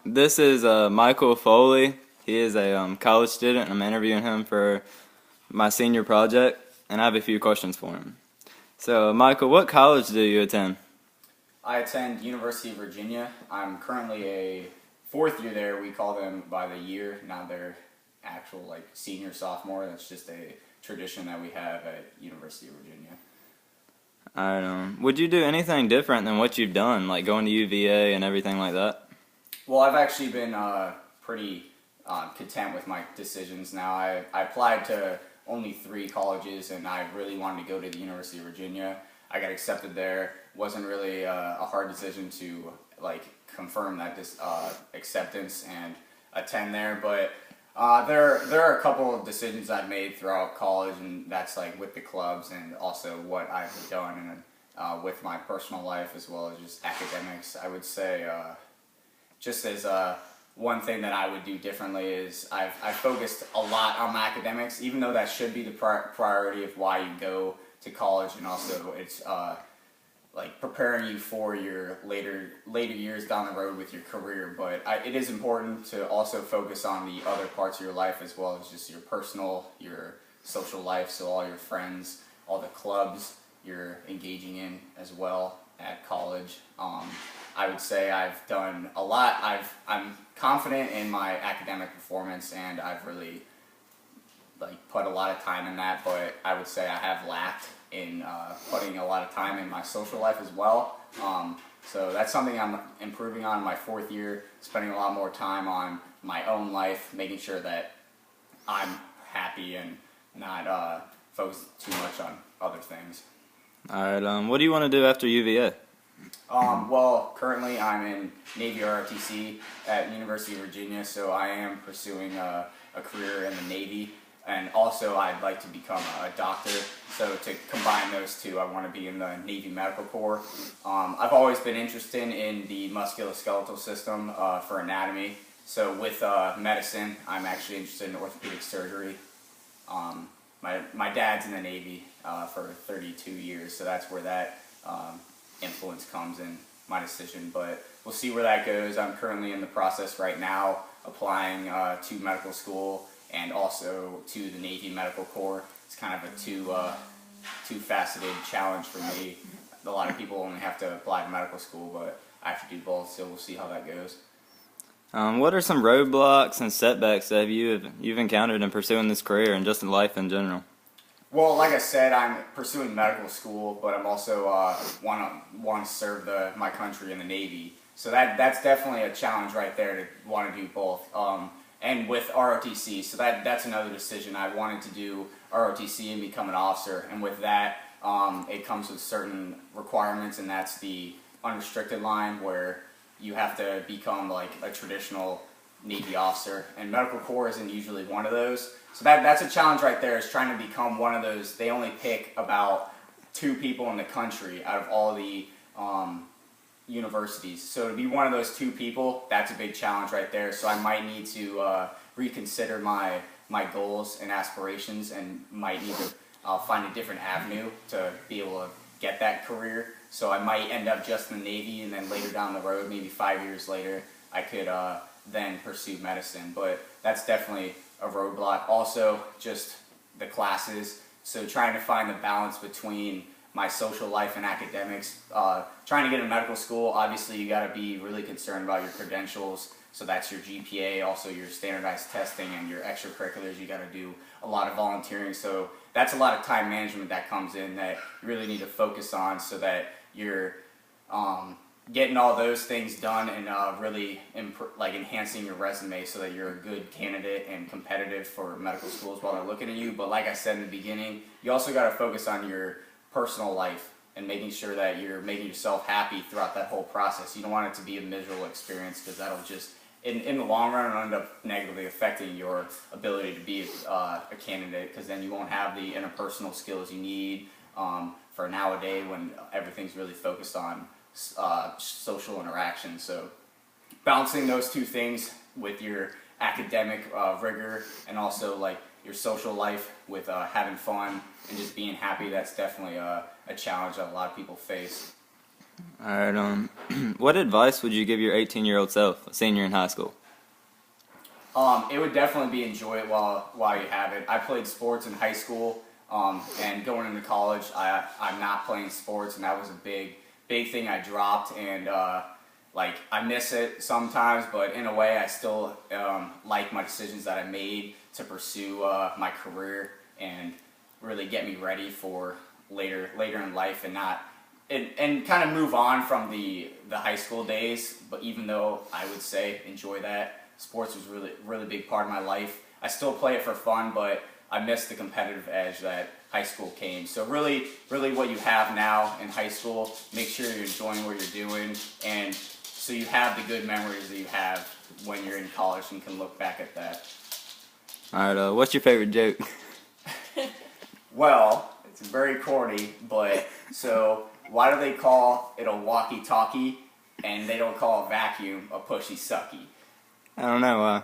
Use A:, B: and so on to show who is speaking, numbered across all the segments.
A: This is Michael Foley. He is a college student. I'm interviewing him for my senior project, and I have a few questions for him. So, Michael, what college do you attend?
B: I attend University of Virginia. I'm currently a fourth year there. We call them by the year, not their actual senior sophomore. That's just a tradition that we have at University of Virginia.
A: Would you do anything different than what you've done, like going to UVA and everything like that?
B: Well, I've actually been pretty content with my decisions now. I applied to only three colleges, and I really wanted to go to the University of Virginia. I got accepted there. Wasn't really a hard decision to confirm that this acceptance and attend there, but there are a couple of decisions I've made throughout college, and that's like with the clubs and also what I've done and with my personal life as well as just academics. I would say just as one thing that I would do differently is I've focused a lot on my academics, even though that should be the priority of why you go to college, and also it's preparing you for your later years down the road with your career. But it is important to also focus on the other parts of your life as well as just your personal, your social life. So all your friends, all the clubs you're engaging in as well at college. I would say I've done a lot. I'm confident in my academic performance, and I've really put a lot of time in that. But I would say I have lacked in putting a lot of time in my social life as well. So that's something I'm improving on in my fourth year, spending a lot more time on my own life, making sure that I'm happy and not focused too much on other things.
A: All right. What do you want to do after UVA?
B: Well, currently I'm in Navy ROTC at University of Virginia, so I am pursuing a career in the Navy. And also I'd like to become a doctor, so to combine those two, I want to be in the Navy Medical Corps. I've always been interested in the musculoskeletal system for anatomy, so with medicine, I'm actually interested in orthopedic surgery. My dad's in the Navy for 32 years, so that's where that influence comes in my decision, but we'll see where that goes. I'm currently in the process right now applying to medical school and also to the Navy Medical Corps. It's kind of a two-faceted challenge for me. A lot of people only have to apply to medical school, but I have to do both, so we'll see how that goes.
A: What are some roadblocks and setbacks that you've encountered in pursuing this career and just in life in general?
B: Well, like I said, I'm pursuing medical school, but I'm also want to serve my country in the Navy. So that's definitely a challenge right there to want to do both. And with ROTC, so that's another decision. I wanted to do ROTC and become an officer, and with that, it comes with certain requirements, and that's the unrestricted line where you have to become like a traditional Navy officer, and Medical Corps isn't usually one of those. So that's a challenge right there, is trying to become one of those. They only pick about 2 people in the country out of all the universities. So to be one of those 2 people, that's a big challenge right there. So I might need to reconsider my goals and aspirations, and might need to find a different avenue to be able to get that career. So I might end up just in the Navy, and then later down the road, maybe 5 years later, I could then pursue medicine. But that's definitely a roadblock. Also, just the classes. So trying to find the balance between my social life and academics. Trying to get into medical school, obviously you got to be really concerned about your credentials. So that's your GPA, also your standardized testing, and your extracurriculars. You got to do a lot of volunteering. So that's a lot of time management that comes in that you really need to focus on, so that you're getting all those things done and really enhancing your resume so that you're a good candidate and competitive for medical schools while they're looking at you. But like I said in the beginning, you also got to focus on your personal life and making sure that you're making yourself happy throughout that whole process. You don't want it to be a miserable experience, because that'll just, in the long run, it'll end up negatively affecting your ability to be a candidate, because then you won't have the interpersonal skills you need for nowadays when everything's really focused on social interaction. So balancing those 2 things with your academic rigor and also your social life with having fun and just being happy, that's definitely a challenge that a lot of people face.
A: All right. What advice would you give your 18-year-old self, a senior in high school?
B: It would definitely be enjoy it while you have it. I played sports in high school, and going into college, I'm not playing sports, and that was a big thing I dropped, and like I miss it sometimes, but in a way, I still like my decisions that I made to pursue my career and really get me ready for later in life, and not and kind of move on from the high school days. But even though I would say enjoy that, sports was really big part of my life. I still play it for fun, but I miss the competitive edge that high school came. So really what you have now in high school, make sure you're enjoying what you're doing, and so you have the good memories that you have when you're in college and can look back at that.
A: All right. What's your favorite joke?
B: Well, it's very corny, but so why do they call it a walkie-talkie and they don't call a vacuum a pushy-sucky?
A: I don't know.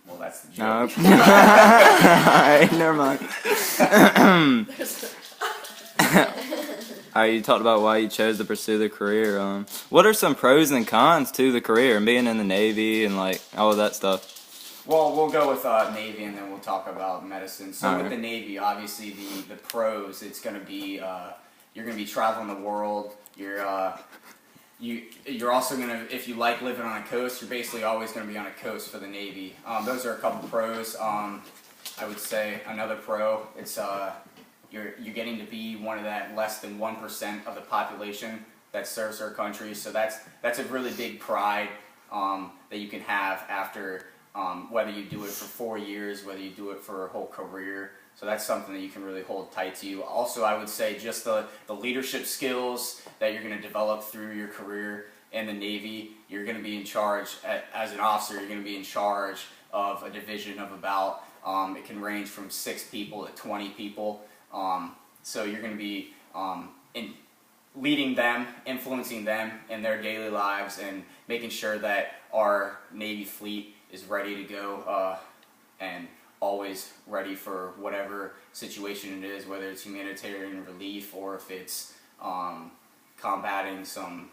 B: Well, that's the
A: No.
B: joke.
A: Alright, never mind. Alright, you talked about why you chose to pursue the career. What are some pros and cons to the career and being in the Navy and like all of that stuff?
B: Well, we'll go with Navy, and then we'll talk about medicine. So
A: Alright.
B: with the Navy, obviously the pros, it's going to be you're going to be traveling the world. You're also going to, if you like living on a coast, you're basically always going to be on a coast for the Navy. Those are a couple pros. I would say another pro, it's you're getting to be one of that less than 1% of the population that serves our country. So that's a really big pride that you can have after whether you do it for 4 years, whether you do it for a whole career. So that's something that you can really hold tight to you. Also, I would say just the leadership skills that you're going to develop through your career in the Navy. You're going to be in charge, as an officer, you're going to be in charge of a division of about, it can range from 6 people to 20 people. So you're going to be leading them, influencing them in their daily lives, and making sure that our Navy fleet is ready to go and always ready for whatever situation it is, whether it's humanitarian relief or if it's combating some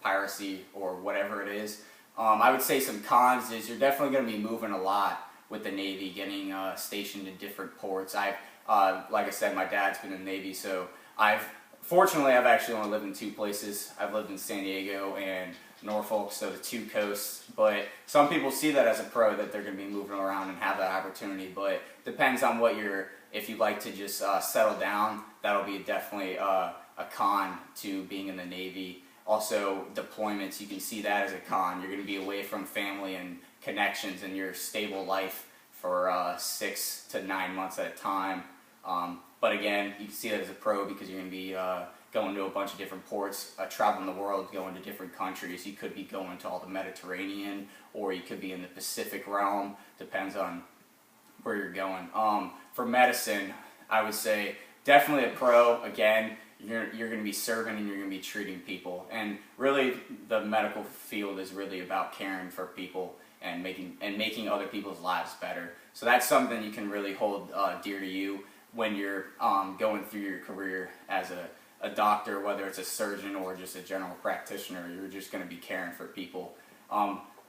B: piracy or whatever it is. I would say some cons is you're definitely going to be moving a lot with the Navy, getting stationed in different ports. Like I said, my dad's been in the Navy, so fortunately I've actually only lived in 2 places. I've lived in San Diego and Norfolk, so the 2 coasts. But some people see that as a pro, that they're going to be moving around and have that opportunity. But depends on what if you like to just settle down, that'll be definitely a con to being in the Navy. Also, deployments, you can see that as a con. You're going to be away from family and connections and your stable life for 6 to 9 months at a time. But again, you can see that as a pro because you're going to be going to a bunch of different ports, traveling the world, going to different countries. You could be going to all the Mediterranean, or you could be in the Pacific realm. Depends on where you're going. For medicine, I would say definitely a pro. Again, you're going to be serving and you're going to be treating people. And really, the medical field is really about caring for people and making other people's lives better. So that's something you can really hold dear to you when you're going through your career as a doctor, whether it's a surgeon or just a general practitioner. You're just going to be caring for people.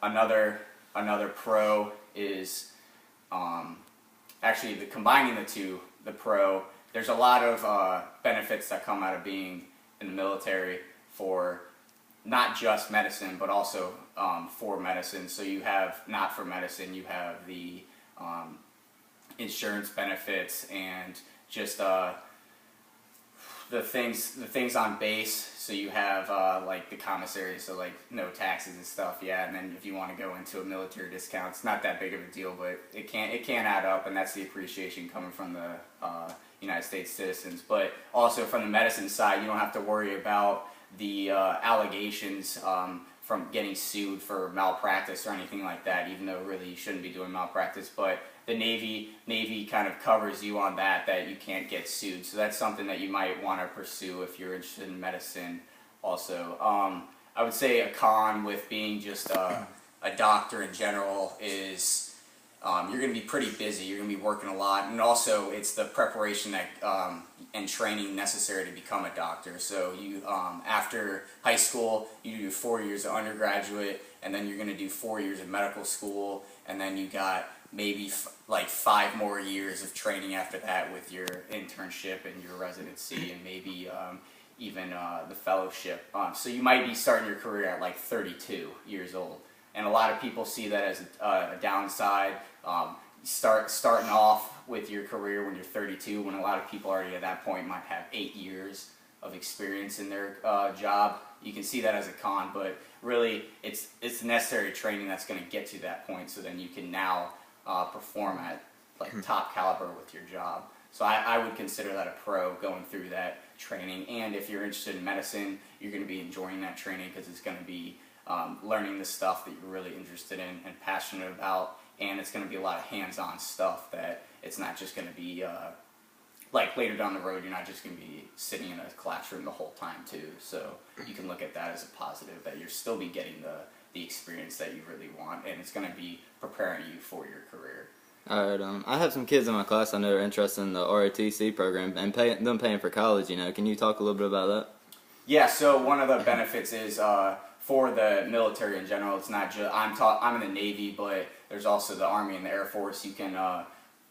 B: Another pro is actually combining the two. The pro, there's a lot of benefits that come out of being in the military for not just medicine, but also for medicine. So you have, not for medicine, you have the insurance benefits and just the things on base. So you have like the commissary, so like no taxes and stuff. Yeah, and then if you want to go into a military discount, it's not that big of a deal, but it can add up, and that's the appreciation coming from the United States citizens. But also from the medicine side, you don't have to worry about the allegations from getting sued for malpractice or anything like that, even though really you shouldn't be doing malpractice. But the Navy kind of covers you on that you can't get sued. So that's something that you might want to pursue if you're interested in medicine also. I would say a con with being just a doctor in general is you're going to be pretty busy. You're going to be working a lot, and also it's the preparation that and training necessary to become a doctor. So you after high school, you do 4 years of undergraduate, and then you're going to do 4 years of medical school, and then you got maybe like 5 more years of training after that with your internship and your residency, and maybe even the fellowship. So you might be starting your career at like 32 years old. And a lot of people see that as a downside. Starting off with your career when you're 32, when a lot of people already at that point might have 8 years of experience in their job. You can see that as a con, but really it's necessary training that's going to get you to that point, so then you can now perform at like top caliber with your job. So I would consider that a pro, going through that training. And if you're interested in medicine, you're going to be enjoying that training because it's going to be learning the stuff that you're really interested in and passionate about, and it's going to be a lot of hands-on stuff that it's not just going to be like later down the road, you're not just going to be sitting in a classroom the whole time too. So you can look at that as a positive, that you'll still be getting the experience that you really want, and it's going to be preparing you for your career.
A: Alright, I have some kids in my class I know are interested in the ROTC program and them paying for college, you know. Can you talk a little bit about that?
B: Yeah, so one of the benefits is for the military in general. It's not just I'm in the Navy, but there's also the Army and the Air Force. You can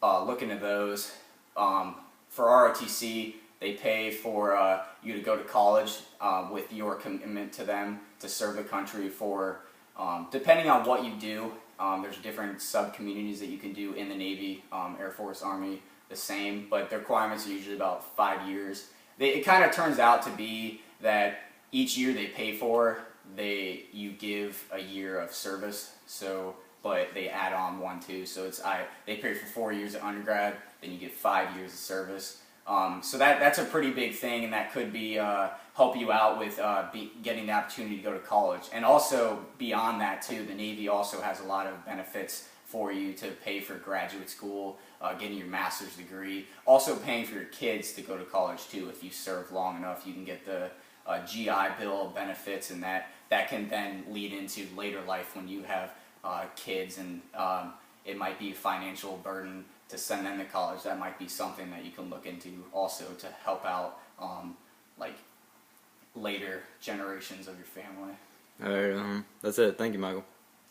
B: look into those. For ROTC, they pay for you to go to college with your commitment to them to serve the country for, depending on what you do, there's different sub-communities that you can do in the Navy, Air Force, Army, the same, but the requirements are usually about 5 years. It kind of turns out to be that each year they pay for, you give a year of service, so but they add on one too. So they pay for 4 years of undergrad, then you get 5 years of service. So that's a pretty big thing, and that could be help you out with getting the opportunity to go to college. And also beyond that too, the Navy also has a lot of benefits for you to pay for graduate school, getting your master's degree, also paying for your kids to go to college too. If you serve long enough, you can get the GI Bill benefits, and that can then lead into later life when you have kids, and it might be a financial burden to send them to college. That might be something that you can look into also to help out like later generations of your family.
A: Alright, that's it. Thank you, Michael.